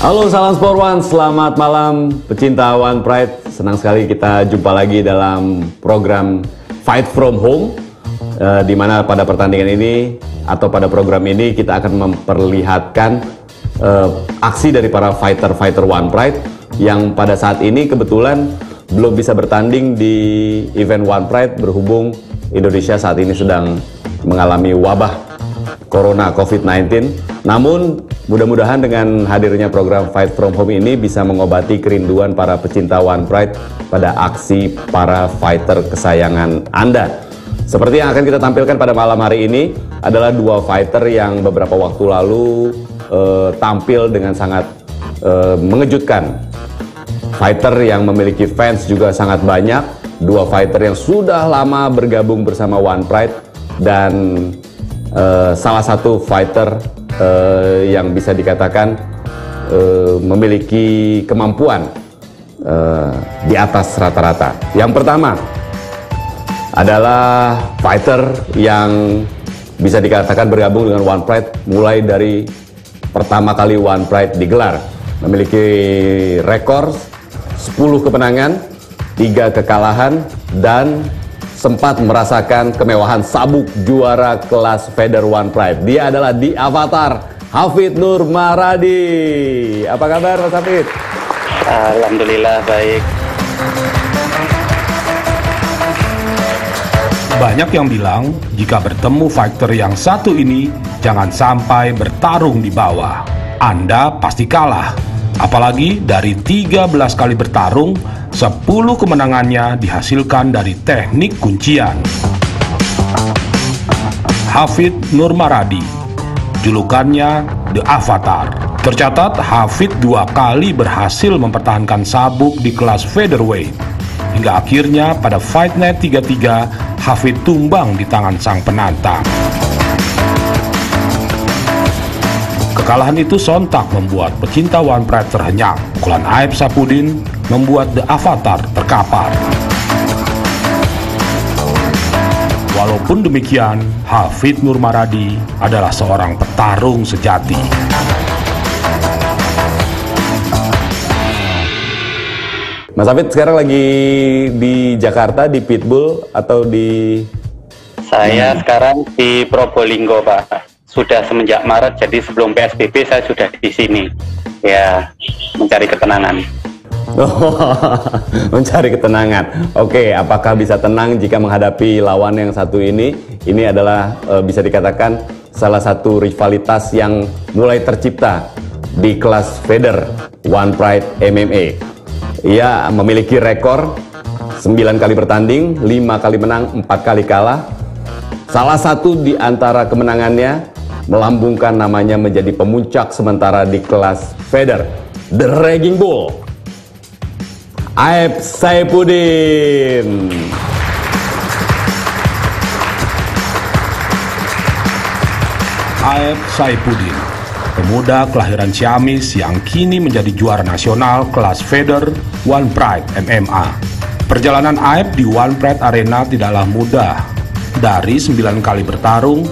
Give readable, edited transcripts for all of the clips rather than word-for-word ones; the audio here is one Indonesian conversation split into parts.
Halo, salam Sport One, selamat malam pecinta One Pride. Senang sekali kita jumpa lagi dalam program Fight From Home, di mana pada pertandingan ini atau pada program ini kita akan memperlihatkan aksi dari para fighter One Pride yang pada saat ini kebetulan belum bisa bertanding di event One Pride berhubung Indonesia saat ini sedang mengalami wabah Corona COVID-19. Namun mudah-mudahan dengan hadirnya program Fight From Home ini bisa mengobati kerinduan para pecinta One Pride pada aksi para fighter kesayangan Anda. Seperti yang akan kita tampilkan pada malam hari ini adalah dua fighter yang beberapa waktu lalu tampil dengan sangat mengejutkan. Fighter yang memiliki fans juga sangat banyak. Dua fighter yang sudah lama bergabung bersama One Pride dan salah satu fighter yang bisa dikatakan memiliki kemampuan di atas rata-rata. Yang pertama adalah fighter yang bisa dikatakan bergabung dengan One Pride mulai dari pertama kali One Pride digelar. Memiliki rekor 10 kemenangan, 3 kekalahan, dan sempat merasakan kemewahan sabuk juara kelas Feather One Pride. Dia adalah The Avatar, Hafid Nur Maradi. Apa kabar Mas Hafid? Alhamdulillah baik. Banyak yang bilang jika bertemu fighter yang satu ini jangan sampai bertarung di bawah. Anda pasti kalah. Apalagi dari 13 kali bertarung, 10 kemenangannya dihasilkan dari teknik kuncian. Hafid Nur Maradi, julukannya The Avatar. Tercatat Hafid 2 kali berhasil mempertahankan sabuk di kelas featherweight. Hingga akhirnya pada Fight Night 33, Hafid tumbang di tangan sang penantang. Kekalahan itu sontak membuat pecinta One Pride terhenyak. Pukulan Aib Sapudin membuat The Avatar terkapar. Walaupun demikian, Hafid Nur Maradi adalah seorang petarung sejati. Mas Hafid sekarang lagi di Jakarta, di Pitbull atau di... Saya sekarang di Probolinggo, Pak. Sudah semenjak Maret, jadi sebelum PSBB saya sudah di sini. Ya, mencari ketenangan. Mencari ketenangan. Oke, apakah bisa tenang jika menghadapi lawan yang satu ini? Ini adalah bisa dikatakan salah satu rivalitas yang mulai tercipta di kelas feather One Pride MMA. Ia memiliki rekor 9 kali bertanding, 5 kali menang, 4 kali kalah. Salah satu di antara kemenangannya melambungkan namanya menjadi pemuncak sementara di kelas feather, The Raging Bull, Aib Sapudin. Aib Sapudin, pemuda kelahiran Ciamis yang kini menjadi juara nasional kelas feather One Pride MMA. Perjalanan Aib di One Pride Arena tidaklah mudah. Dari 9 kali bertarung,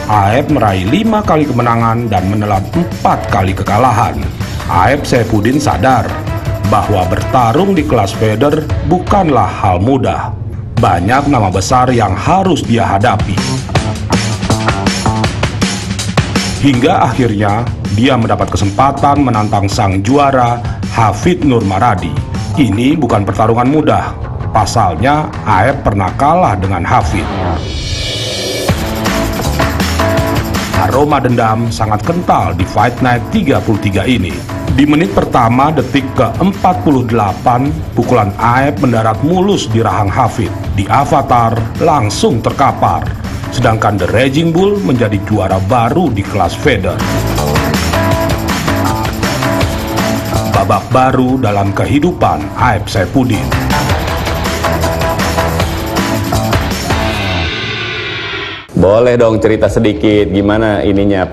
Aib meraih 5 kali kemenangan dan menelan 4 kali kekalahan. Aib Sapudin sadar bahwa bertarung di kelas feather bukanlah hal mudah. Banyak nama besar yang harus dia hadapi. Hingga akhirnya dia mendapat kesempatan menantang sang juara Hafid Nur Maradi. Ini bukan pertarungan mudah. Pasalnya Aib pernah kalah dengan Hafid. Aroma dendam sangat kental di Fight Night 33 ini. Di menit pertama detik ke-48, pukulan Aib mendarat mulus di rahang Hafid. The Avatar langsung terkapar. Sedangkan The Raging Bull menjadi juara baru di kelas feather. Babak baru dalam kehidupan Aib Sapudin. Boleh dong cerita sedikit gimana ininya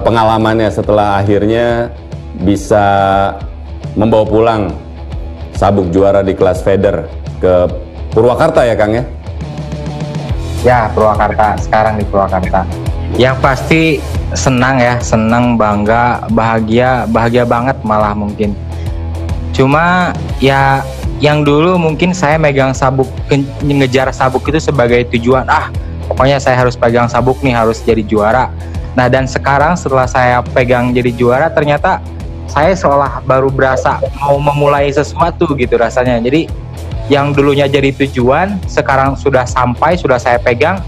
pengalamannya setelah akhirnya bisa membawa pulang sabuk juara di kelas feather ke Purwakarta ya Kang ya? Ya, Purwakarta, sekarang di Purwakarta. Yang pasti senang ya, senang, bangga, bahagia banget malah mungkin. Cuma ya yang dulu mungkin saya megang sabuk, ngejar sabuk itu sebagai tujuan. Pokoknya saya harus pegang sabuk nih, harus jadi juara. Nah, dan sekarang setelah saya pegang jadi juara, ternyata saya seolah baru berasa mau memulai sesuatu gitu rasanya. Jadi yang dulunya jadi tujuan, sekarang sudah sampai, sudah saya pegang,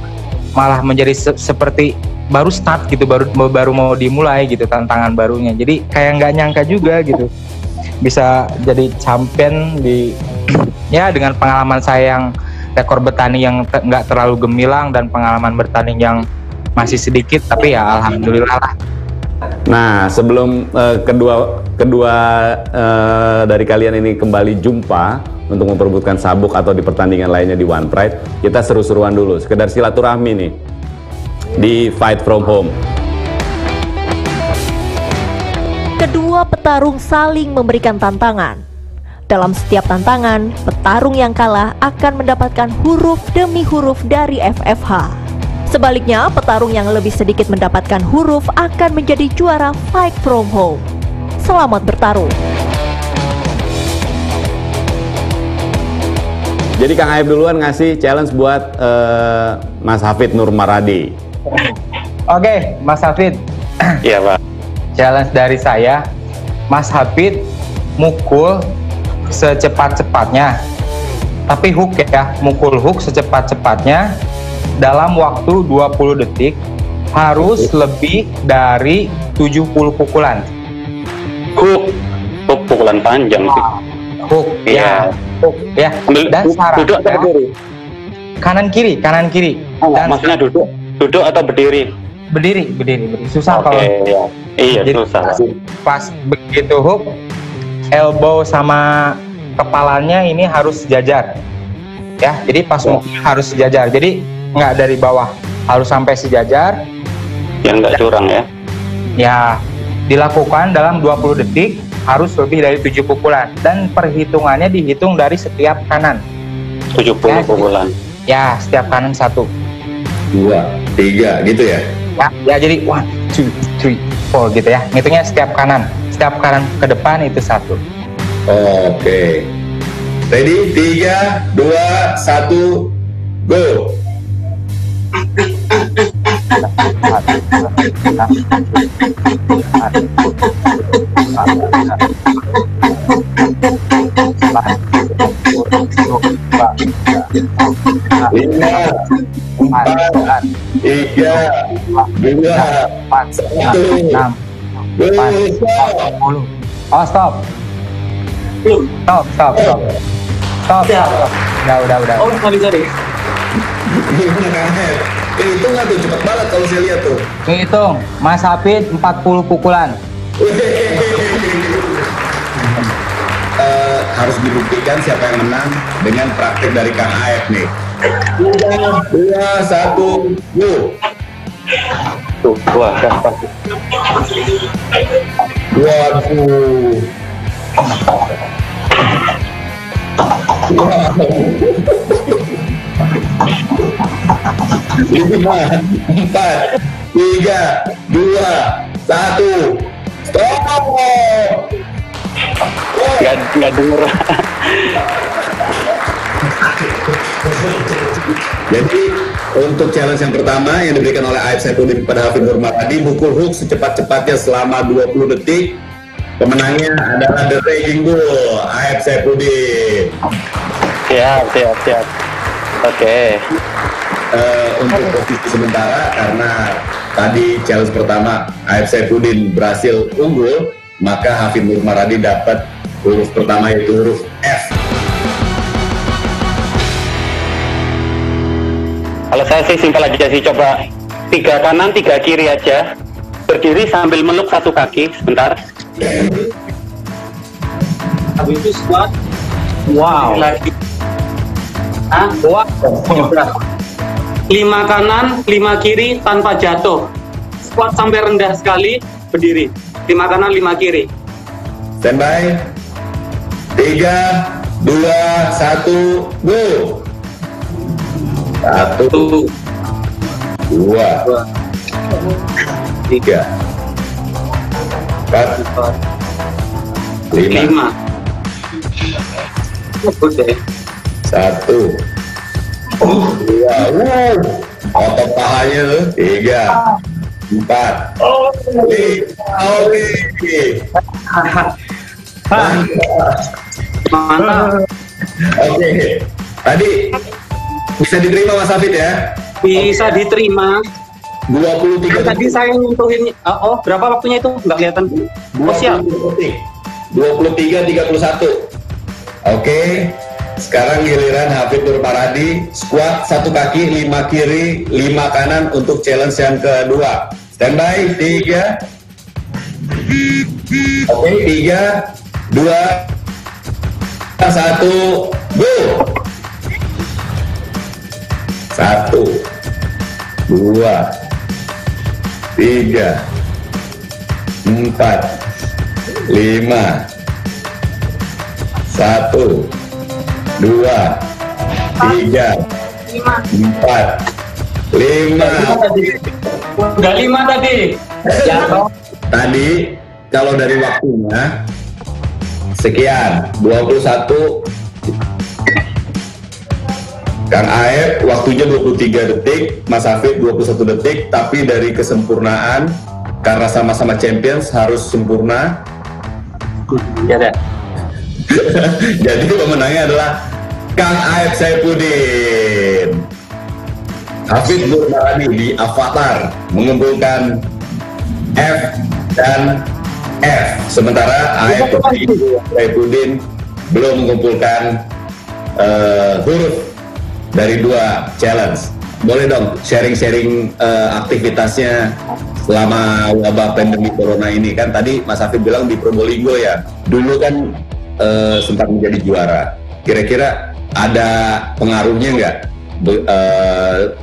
malah menjadi seperti baru start gitu, baru mau dimulai gitu tantangan barunya. Jadi kayak nggak nyangka juga gitu bisa jadi champion di ya dengan pengalaman saya yang rekor bertanding yang nggak terlalu gemilang dan pengalaman bertanding yang masih sedikit, tapi ya alhamdulillah lah. Nah, sebelum kedua dari kalian ini kembali jumpa untuk memperebutkan sabuk atau di pertandingan lainnya di One Pride, kita seru-seruan dulu, sekedar silaturahmi nih di Fight From Home. Kedua petarung saling memberikan tantangan. Dalam setiap tantangan, petarung yang kalah akan mendapatkan huruf demi huruf dari FFH. Sebaliknya, petarung yang lebih sedikit mendapatkan huruf akan menjadi juara Fight From Home. Selamat bertarung. Jadi Kang Aib duluan ngasih challenge buat Mas Hafid Nur Maradi. Oke, Mas Hafid. Iya, Pak. Challenge dari saya, Mas Hafid mukul secepat-cepatnya, tapi hook ya, mukul hook secepat-cepatnya dalam waktu 20 detik, harus lebih dari 70 pukulan. Hook pukulan panjang sih. Hook, Iya. Hook ya. Dan Duduk atau berdiri? kanan kiri. Dan Maksudnya duduk atau berdiri? berdiri. Susah Oke, kalau ya. Iya, jadi susah. pas begitu hook, elbow sama kepalanya ini harus sejajar ya, jadi pas mukul harus sejajar, jadi nggak dari bawah, harus sampai sejajar. Yang nggak curang ya. Ya, dilakukan dalam 20 detik, harus lebih dari 7 pukulan, dan perhitungannya dihitung dari setiap kanan 70 pukulan. ya, setiap kanan 1, 2, 3 gitu ya. ya jadi 1, 2, 3, 4 gitu ya, ngitungnya setiap kanan ke depan itu 1. Oke. Ready? 3, 2, 1, go. Lima, 4, 3, 2, 1. 6, 10. Oh, stop. Udah. Gimana Kang Hef? Itu nggak tuh cepet banget kalau saya lihat tuh. Hitung, Mas Hafid 40 pukulan. Harus dibuktikan siapa yang menang dengan praktik dari Kang Aep nih. 3, 2, 1, go. Tuh, wah, gampang. Waduh. Wow. 5, 4, 3, 2, 1, stop. Nggak denger. Jadi untuk challenge yang pertama yang diberikan oleh Aib Saifuddin kepada Hafid Nur Maradi, mukul hook secepat-cepatnya selama 20 detik. Pemenangnya adalah The Raging Bull, Aib Saifuddin. Siap. Oke. Untuk posisi sementara, karena tadi challenge pertama Aib Saifuddin berhasil unggul, maka Hafid Nur Maradi dapat huruf pertama yaitu huruf F. Kalau saya sih simpel aja sih, coba 3 kanan 3 kiri aja, berdiri sambil meluk 1 kaki sebentar. Habis itu squat. Wow. Lagi. Wow. 5 kanan 5 kiri tanpa jatuh, squat sampai rendah sekali, berdiri 5 kanan 5 kiri. Standby. 3, 2, 1, go. 1, 2, 3, 4, 5, 1, 2, otot pahanya tuh, 3, 4, 5, oke. Mantap. Oke, tadi bisa diterima Mas Hafid ya? Bisa diterima. 23 Tadi saya nyentuhin, berapa waktunya itu? Nggak kelihatan. Oh, siap. 23-31. Oke, sekarang giliran Hafid Nur Maradi. Squat 1 kaki, 5 kiri, 5 kanan untuk challenge yang kedua. Standby, 3. Oke, 3, 2, 1, go! 1, 2, 3, 4, 5, 1, 2, 3, 4, 5. Udah 5 tadi. Tadi kalau dari waktunya sekian 21. Kang Aep waktunya 23 detik, Mas Hafid 21 detik, tapi dari kesempurnaan karena sama-sama champions harus sempurna. Ya deh. Jadi pemenangnya adalah Kang Aep Saifuddin. Hafid Nur Maradi di Avatar mengumpulkan F dan F. Sementara Aep Saifuddin belum mengumpulkan huruf dari 2 challenge. Boleh dong sharing-sharing aktivitasnya selama wabah pandemi corona ini. Kan tadi Mas Hafid bilang di Probolinggo ya, dulu kan sempat menjadi juara. Kira-kira ada pengaruhnya nggak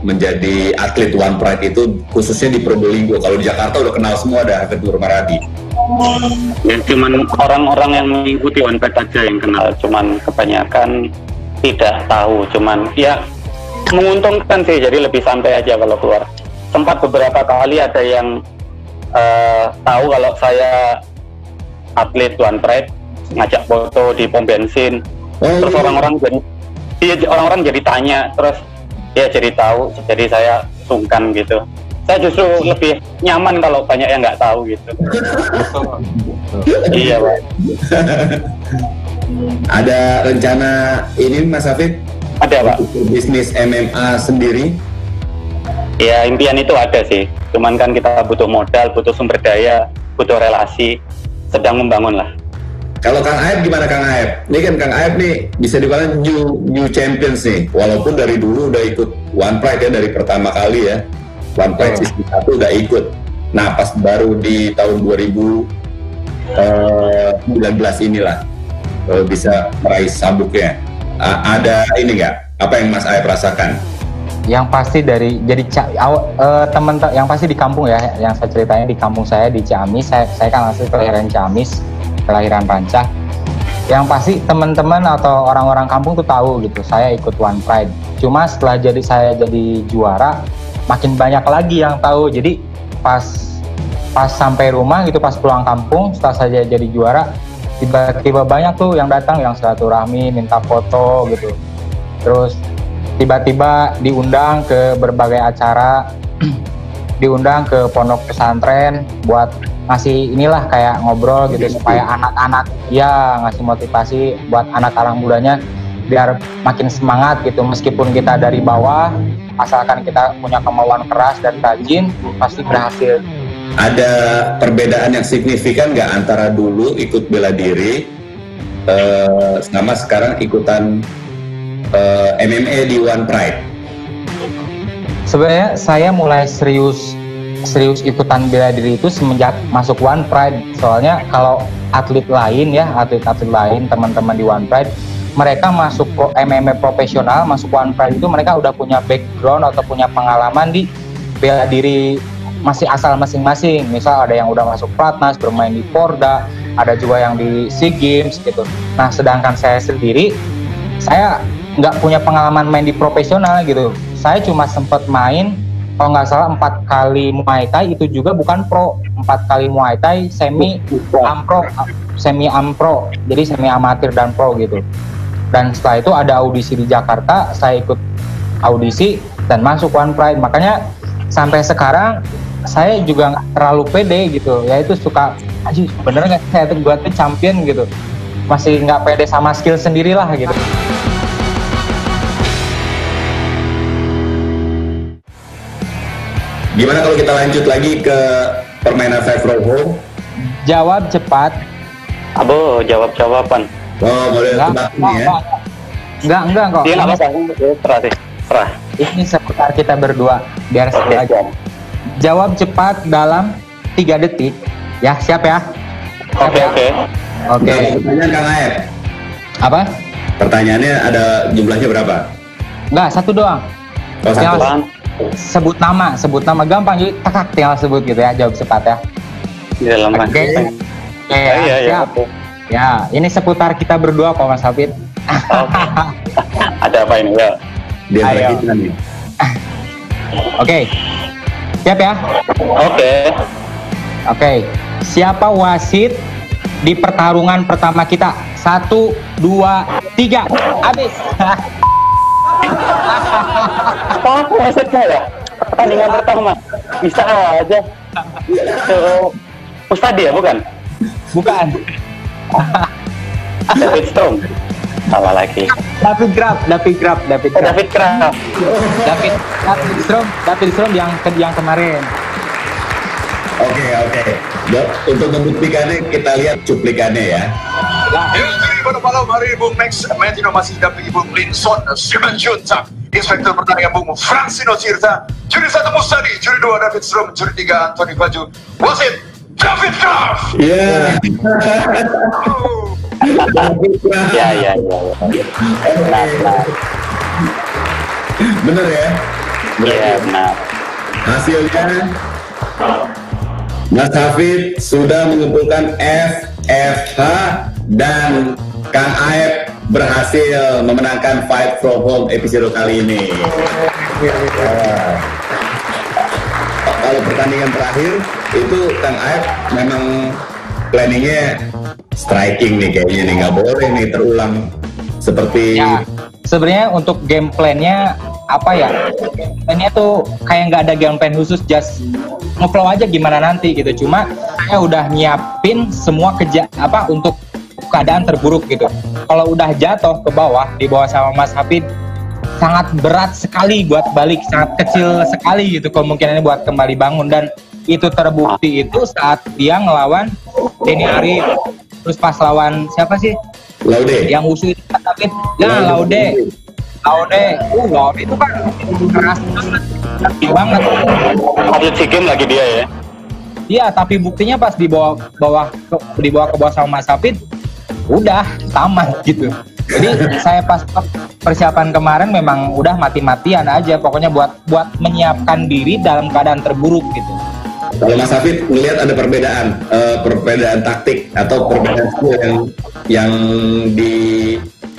menjadi atlet One Pride itu, khususnya di Probolinggo? Kalau di Jakarta udah kenal semua ada Hafid Nur Maradi. Ya, cuman orang-orang yang mengikuti One Pride aja yang kenal, cuman kebanyakan tidak tahu. Cuman ya menguntungkan sih, jadi lebih santai aja kalau keluar. Sempat beberapa kali ada yang tahu kalau saya atlet One Pride, ngajak foto di pom bensin. Terus orang-orang jadi tanya, terus ya jadi tahu, jadi saya sungkan gitu. Saya justru lebih nyaman kalau banyak yang nggak tahu gitu. Iya, Pak. Ada rencana ini Mas Hafid? Ada, Pak. Bisnis MMA sendiri? Ya impian itu ada sih, cuman kan kita butuh modal, butuh sumber daya, butuh relasi, sedang membangun lah. Kalau Kang Aep gimana Kang Aep? Ini kan Kang Aep nih bisa dibilang new champions nih, walaupun dari dulu udah ikut One Pride ya, dari pertama kali ya, One Pride season 1 udah ikut. Nah pas baru di tahun 2019 inilah bisa meraih sabuknya. Ada ini nggak? Apa yang Mas Aep rasakan? Yang pasti dari teman-teman yang pasti di kampung ya, yang saya ceritanya di kampung saya di Ciamis. Saya kan asli kelahiran Ciamis, kelahiran Rancah. Yang pasti teman-teman atau orang-orang kampung tuh tahu gitu, saya ikut One Pride. Cuma setelah saya jadi juara, makin banyak lagi yang tahu. Jadi pas sampai rumah gitu, pas pulang kampung setelah saya jadi juara, tiba-tiba banyak tuh yang datang, yang silaturahmi, minta foto gitu. Terus tiba-tiba diundang ke berbagai acara, diundang ke pondok pesantren buat ngasih inilah kayak ngobrol gitu, supaya anak-anak ya ngasih motivasi buat anak mudanya biar makin semangat gitu. Meskipun kita dari bawah, asalkan kita punya kemauan keras dan rajin, pasti berhasil. Ada perbedaan yang signifikan nggak antara dulu ikut bela diri sama sekarang ikutan MMA di One Pride? Sebenarnya saya mulai serius ikutan bela diri itu semenjak masuk One Pride. Soalnya kalau atlet lain ya, atlet-atlet lain, teman-teman di One Pride, mereka masuk MMA profesional, masuk One Pride itu mereka udah punya background atau punya pengalaman di bela diri masih asal masing-masing. Misal ada yang udah masuk Platnas, bermain di Porda, ada juga yang di SEA Games gitu. Nah sedangkan saya sendiri, saya nggak punya pengalaman main di profesional gitu. Saya cuma sempat main kalau nggak salah 4 kali Muay Thai, itu juga bukan pro, 4 kali Muay Thai semi ampro, jadi semi amatir dan pro gitu. Dan setelah itu ada audisi di Jakarta, saya ikut audisi dan masuk One Pride. Makanya sampai sekarang saya juga nggak terlalu pede gitu, ya itu suka aja bener nggak saya tuh buat champion gitu, masih nggak pede sama skill sendirilah gitu. Gimana kalau kita lanjut lagi ke permainan Fight from Home? Jawab cepat. Abo, jawab-jawaban. Oh, boleh tebak nih ya? Enggak kok. Dia nggak apa-apa, terah. Ini seputar kita berdua, biar seru aja. Jawab cepat dalam 3 detik. Ya, siap ya? Oke. Nah, pertanyaan Kang Aep. Apa? Pertanyaannya ada jumlahnya berapa? Enggak, 1 doang. Oh, 1. Sebut nama gampang, jadi takak tinggal sebut gitu ya, jawab cepat ya. Di dalam Oke. Iya. Ya, ini seputar kita berdua kok Mas Hafid. Ada apa ini ya? Dia Ayo. bagi nih. Oke. Siap ya? Oke. Siapa wasit di pertarungan pertama kita? 1, 2, 3. Habis. Apa maksudnya ya? Pertandingan pertama bisa aja. Ustadi ya, bukan? Bukan. David Strom. Salah lagi. David Graf. David Strom yang kemarin. Oke. Untuk membuktikannya kita lihat cuplikannya ya. Jadi pada malam hari Bung Max Metino masih dampingi Bung Linson Simanjuntak, Inspektur Pertandingan Bung Francino Tirta, Juri 1 Mustadi, Juri 2 David Strom, Juri 3 Anthony Baju, wasit David Graf. Iya. Ya. Bener ya? Iya, benar. Hasilnya Mas Hafid sudah mengumpulkan FFH dan Kang Aep berhasil memenangkan Fight from Home episode kali ini. Kalau pertandingan terakhir itu Kang Aep memang planningnya striking nih kayaknya nih, nggak boleh nih terulang seperti Ya, sebenarnya untuk game plan-nya apa ya? Game plan-nya tuh kayak nggak ada game plan khusus, just ngeflow aja gimana nanti gitu. Cuma saya udah nyiapin semua untuk keadaan terburuk gitu. Kalau udah jatuh ke bawah, di bawah sama Mas Hafid, sangat berat sekali buat balik, sangat kecil sekali gitu kemungkinannya buat kembali bangun. Dan itu terbukti itu saat dia ngelawan Denny Arif. Terus pas lawan siapa sih? Laude. Yang usul itu Mas Hafid. Ya, Laude itu kan keras banget. Atlet SEA Games lagi dia ya. Iya, tapi buktinya pas dibawa ke bawah sama Mas Hafid, udah tamat gitu. Jadi saya pas persiapan kemarin memang udah mati-matian aja, pokoknya buat menyiapkan diri dalam keadaan terburuk gitu. Kalau Mas Hafid melihat ada perbedaan taktik atau perbedaan skill yang di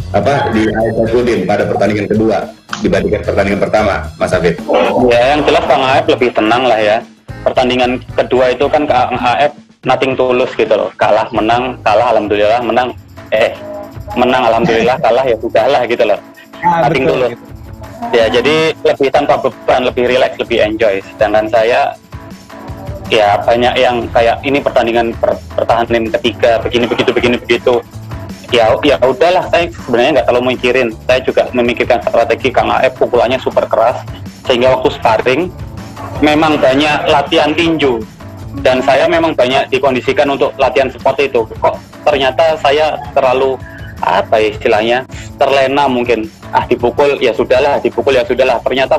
Aep Saifuddin pada pertandingan kedua dibandingkan pertandingan pertama, Mas Hafid? Ya, yang jelas Kang Aep lebih tenang lah ya. Pertandingan kedua itu kan Kang Aep nothing tulus gitu loh. Kalah alhamdulillah, menang alhamdulillah, kalah ya sudahlah gitu loh. Nothing tulus. Gitu. Ya, jadi lebih tanpa beban, lebih relax, lebih enjoy. Sedangkan saya ya banyak yang kayak ini pertandingan pertahanan ketiga begini begitu. Ya udahlah, saya sebenarnya nggak terlalu mikirin. Saya juga memikirkan strategi Kang Aep, pukulannya super keras sehingga waktu sparring memang banyak latihan tinju dan saya memang banyak dikondisikan untuk latihan seperti itu. Kok ternyata saya terlalu istilahnya terlena mungkin. Dipukul ya sudahlah. Ternyata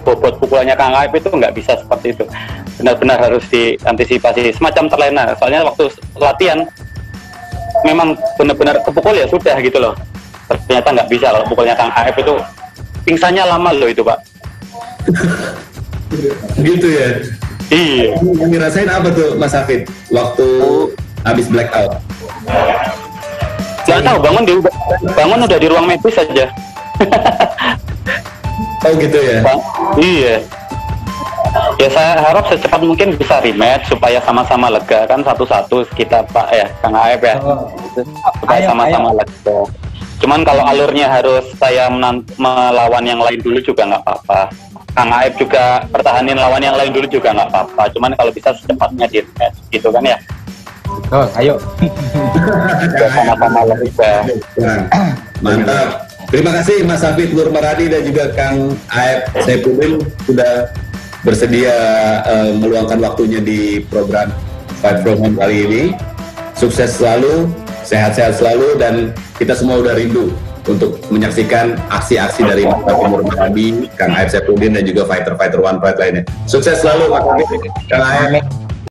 bobot pukulannya Kang Aep itu nggak bisa seperti itu. Benar-benar harus diantisipasi, semacam terlena. Soalnya waktu latihan memang benar-benar kepukul ya sudah gitu loh. Ternyata nggak bisa. Kalau pukulnya Kang Aep itu pingsannya lama loh itu, Pak. Gitu ya? Iya. Yang ngerasain apa tuh Mas Hafid waktu habis blackout? Nggak tahu, bangun udah di ruang medis saja. Oh gitu ya? Iya. Ya saya harap secepat mungkin bisa rematch supaya sama-sama lega kan, satu-satu kita Pak ya Kang Aep ya, supaya sama-sama lega. Cuman kalau alurnya harus saya melawan yang lain dulu juga nggak apa-apa. Kang Aep juga pertahanin lawan yang lain dulu juga nggak apa-apa. Cuman kalau bisa secepatnya di rematch gitu kan ya. Oh, ayo. Sama-sama lega. Mantap. Terima kasih Mas Hafid Nur Maradi dan juga Kang Aep Saifuddin sudah bersedia meluangkan waktunya di program Fight From Home kali ini. Sukses selalu, sehat-sehat selalu, dan kita semua udah rindu untuk menyaksikan aksi-aksi dari Mas Hafid Nur Maradi, Kang Aep Saifuddin dan juga fighter-fighter One Pride lainnya. Sukses selalu Mas Hafid, Kang Aep.